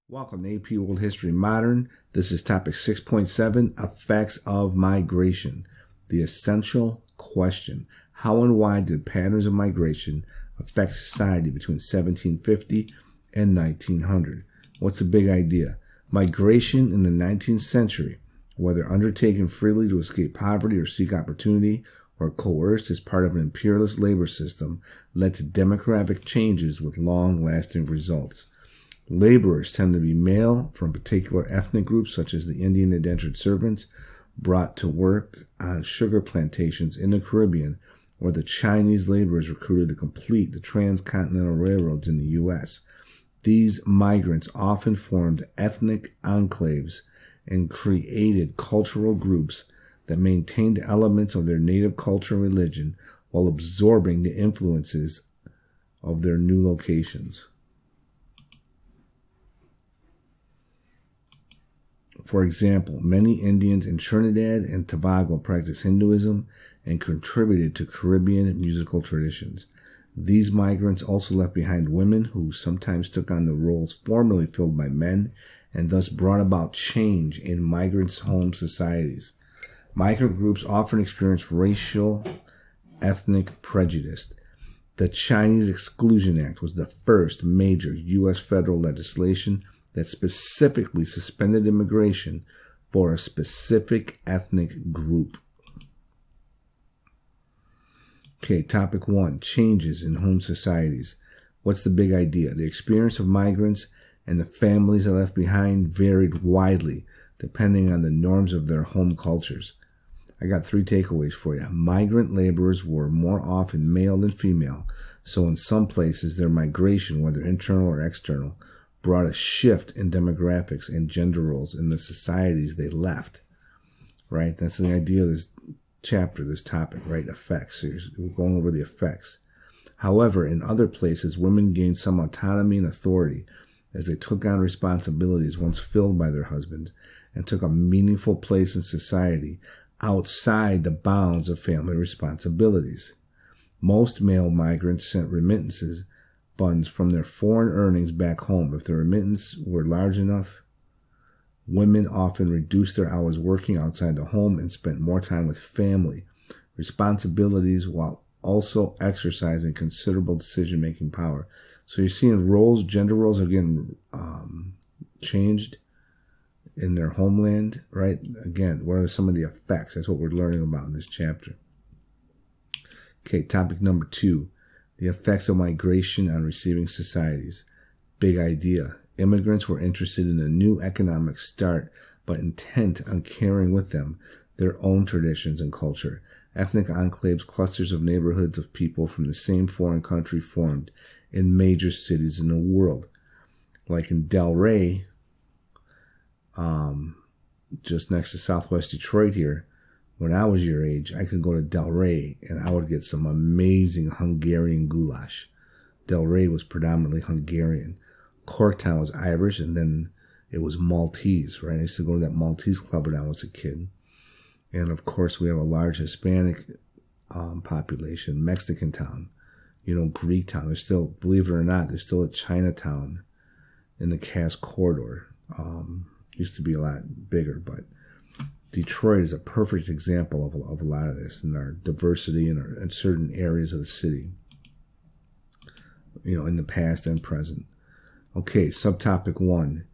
Welcome to AP World History Modern. This is topic 6.7, Effects of Migration. The essential question: how and why did patterns of migration affect society between 1750 and 1900? What's the big idea? Migration in the 19th century, whether undertaken freely to escape poverty or seek opportunity, or coerced as part of an imperialist labor system, led to demographic changes with long-lasting results. Laborers tend to be male from particular ethnic groups, such as the Indian indentured servants, brought to work on sugar plantations in the Caribbean, or the Chinese laborers recruited to complete the transcontinental railroads in the U.S. These migrants often formed ethnic enclaves and created cultural groups that maintained elements of their native culture and religion while absorbing the influences of their new locations. For example, many Indians in Trinidad and Tobago practiced Hinduism and contributed to Caribbean musical traditions. These migrants also left behind women who sometimes took on the roles formerly filled by men and thus brought about change in migrants' home societies. Migrant groups often experienced racial, ethnic prejudice. The Chinese Exclusion Act was the first major U.S. federal legislation that specifically suspended immigration for a specific ethnic group. Okay, topic 1, changes in home societies. What's the big idea? The experience of migrants and the families they left behind varied widely depending on the norms of their home cultures. I got 3 takeaways for you. Migrant laborers were more often male than female, so in some places their migration, whether internal or external, brought a shift in demographics and gender roles in the societies they left. Right? That's the idea of this chapter, this topic, right? Effects. So we're going over the effects. However, in other places, women gained some autonomy and authority as they took on responsibilities once filled by their husbands and took a meaningful place in society outside the bounds of family responsibilities. Most male migrants sent remittances funds from their foreign earnings back home. If the remittance were large enough, women often reduced their hours working outside the home and spent more time with family responsibilities while also exercising considerable decision-making power. So you're seeing roles, gender roles are getting changed in their homeland, right? Again, what are some of the effects? That's what we're learning about in this chapter. Okay, topic number 2. The effects of migration on receiving societies. Big idea. Immigrants were interested in a new economic start, but intent on carrying with them their own traditions and culture. Ethnic enclaves, clusters of neighborhoods of people from the same foreign country, formed in major cities in the world. Like in Delray, just next to Southwest Detroit here, when I was your age, I could go to Delray and I would get some amazing Hungarian goulash. Delray was predominantly Hungarian. Corktown was Irish, and then it was Maltese, right? I used to go to that Maltese club when I was a kid. And of course, we have a large Hispanic population. Mexican town, Greek town. There's still, believe it or not, there's still a Chinatown in the Cass Corridor. Used to be a lot bigger, but Detroit is a perfect example of a lot of this and our diversity in certain areas of the city, in the past and present. Okay, subtopic 1,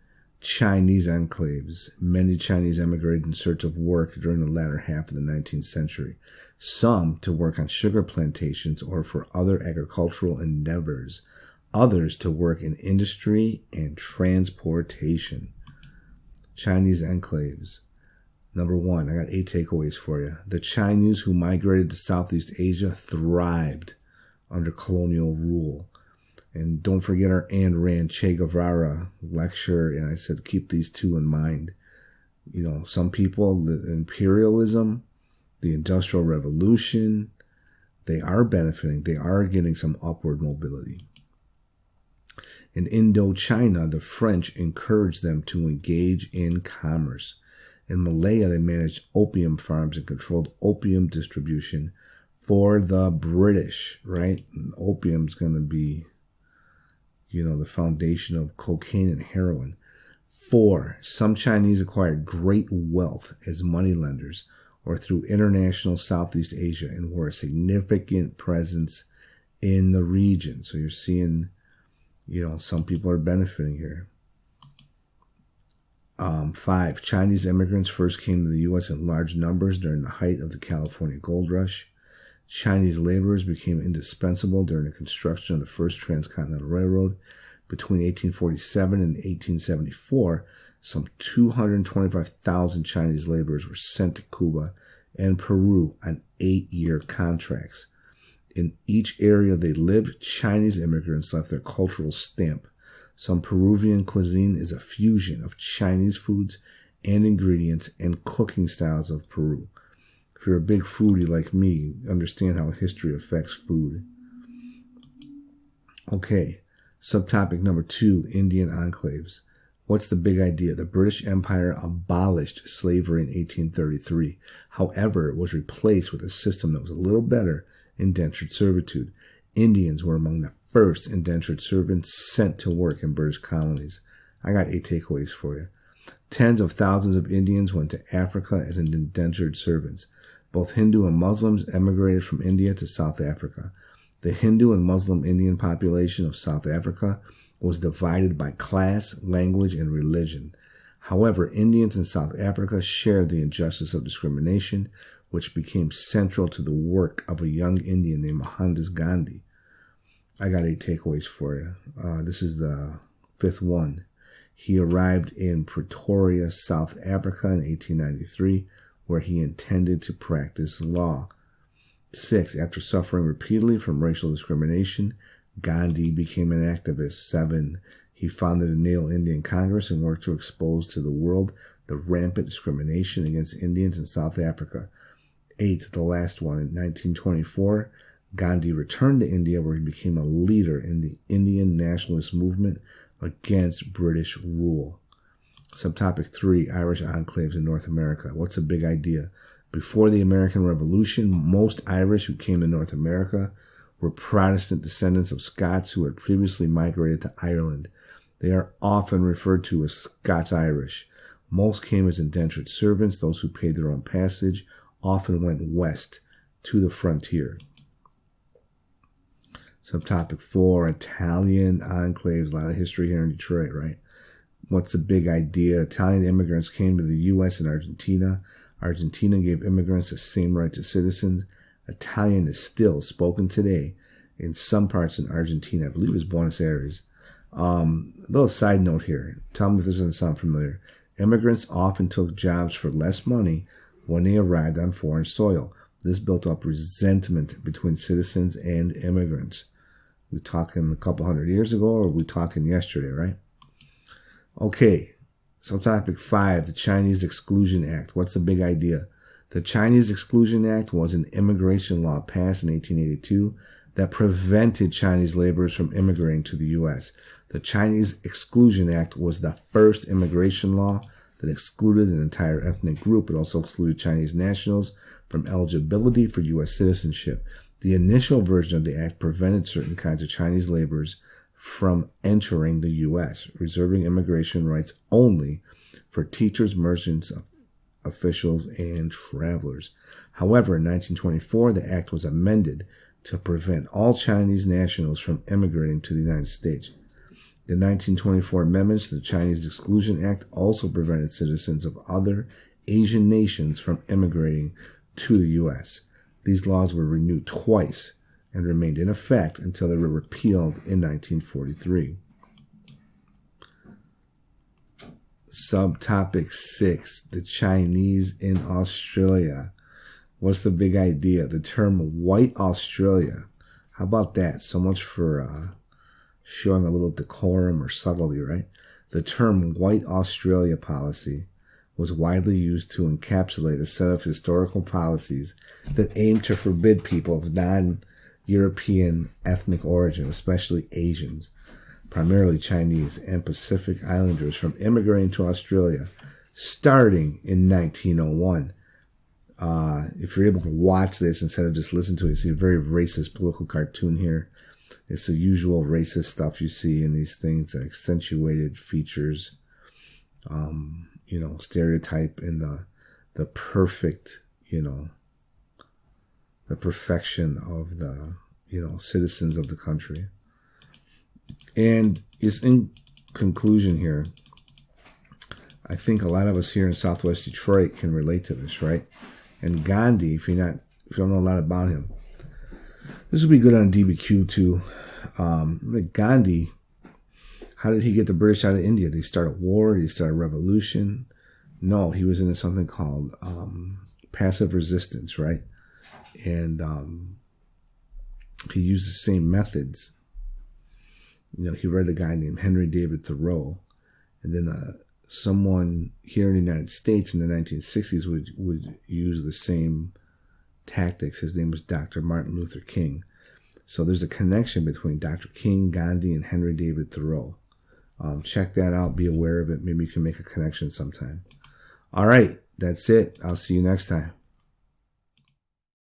Chinese enclaves. Many Chinese emigrated in search of work during the latter half of the 19th century, some to work on sugar plantations or for other agricultural endeavors, others to work in industry and transportation. Chinese enclaves. Number 1, I got 8 takeaways for you. The Chinese who migrated to Southeast Asia thrived under colonial rule. And don't forget our Ayn Rand Che Guevara lecture. And I said, keep these 2 in mind. Some people, the imperialism, the Industrial Revolution, they are benefiting. They are getting some upward mobility. In Indochina, the French encouraged them to engage in commerce. In Malaya, they managed opium farms and controlled opium distribution for the British, right? And opium's going to be, the foundation of cocaine and heroin. 4. Some Chinese acquired great wealth as moneylenders or through international Southeast Asia and were a significant presence in the region. So you're seeing, some people are benefiting here. 5. Chinese immigrants first came to the U.S. in large numbers during the height of the California gold rush. Chinese laborers became indispensable during the construction of the first transcontinental railroad. Between 1847 and 1874, some 225,000 Chinese laborers were sent to Cuba and Peru on 8-year contracts. In each area they lived, Chinese immigrants left their cultural stamp. Some Peruvian cuisine is a fusion of Chinese foods and ingredients and cooking styles of Peru. If you're a big foodie like me, understand how history affects food. Okay, subtopic number 2, Indian enclaves. What's the big idea? The British Empire abolished slavery in 1833. However, it was replaced with a system that was a little better, indentured servitude. Indians were among the first indentured servants sent to work in British colonies. I got 8 takeaways for you. Tens of thousands of Indians went to Africa as indentured servants. Both Hindu and Muslims emigrated from India to South Africa. The Hindu and Muslim Indian population of South Africa was divided by class, language, and religion. However, Indians in South Africa shared the injustice of discrimination, which became central to the work of a young Indian named Mohandas Gandhi. I got 8 takeaways for you. This is the 5th one. He arrived in Pretoria, South Africa in 1893, where he intended to practice law. 6. After suffering repeatedly from racial discrimination, Gandhi became an activist. 7. He founded the Native Indian Congress and worked to expose to the world the rampant discrimination against Indians in South Africa. 8. The last one. In 1924, Gandhi returned to India, where he became a leader in the Indian nationalist movement against British rule. Subtopic 3, Irish enclaves in North America. What's the big idea? Before the American Revolution, most Irish who came to North America were Protestant descendants of Scots who had previously migrated to Ireland. They are often referred to as Scots-Irish. Most came as indentured servants. Those who paid their own passage often went west to the frontier. Subtopic 4, Italian enclaves. A lot of history here in Detroit, right? What's the big idea? Italian immigrants came to the U.S. and Argentina. Argentina gave immigrants the same rights as citizens. Italian is still spoken today in some parts in Argentina. I believe it's Buenos Aires. Little side note here. Tell me if this doesn't sound familiar. Immigrants often took jobs for less money when they arrived on foreign soil. This built up resentment between citizens and immigrants. We talking a couple hundred years ago, or we talking yesterday, right? Okay, subtopic 5, the Chinese Exclusion Act. What's the big idea? The Chinese Exclusion Act was an immigration law passed in 1882 that prevented Chinese laborers from immigrating to the U.S. The Chinese Exclusion Act was the first immigration law that excluded an entire ethnic group. It also excluded Chinese nationals from eligibility for U.S. citizenship. The initial version of the act prevented certain kinds of Chinese laborers from entering the U.S., reserving immigration rights only for teachers, merchants, officials, and travelers. However, in 1924, the act was amended to prevent all Chinese nationals from immigrating to the United States. The 1924 amendments to the Chinese Exclusion Act also prevented citizens of other Asian nations from immigrating to the U.S. These laws were renewed twice and remained in effect until they were repealed in 1943. Subtopic 6, the Chinese in Australia. What's the big idea? The term white Australia. How about that? So much for showing a little decorum or subtlety, right? The term white Australia policy was widely used to encapsulate a set of historical policies that aimed to forbid people of non-European ethnic origin, especially Asians, primarily Chinese and Pacific Islanders, from immigrating to Australia starting in 1901. If you're able to watch this instead of just listen to it, you see a very racist political cartoon here. It's the usual racist stuff you see in these things, the accentuated features. stereotype in the perfect, the perfection of the, citizens of the country. And it's in conclusion here, I think a lot of us here in Southwest Detroit can relate to this, right? And Gandhi, if you don't know a lot about him, this would be good on DBQ too. Gandhi, how did he get the British out of India? Did he start a war? Did he start a revolution? No, he was into something called passive resistance, right? And he used the same methods. He read a guy named Henry David Thoreau, and then someone here in the United States in the 1960s would use the same tactics. His name was Dr. Martin Luther King. So there's a connection between Dr. King, Gandhi, and Henry David Thoreau. Check that out. Be aware of it. Maybe you can make a connection sometime. All right. That's it. I'll see you next time.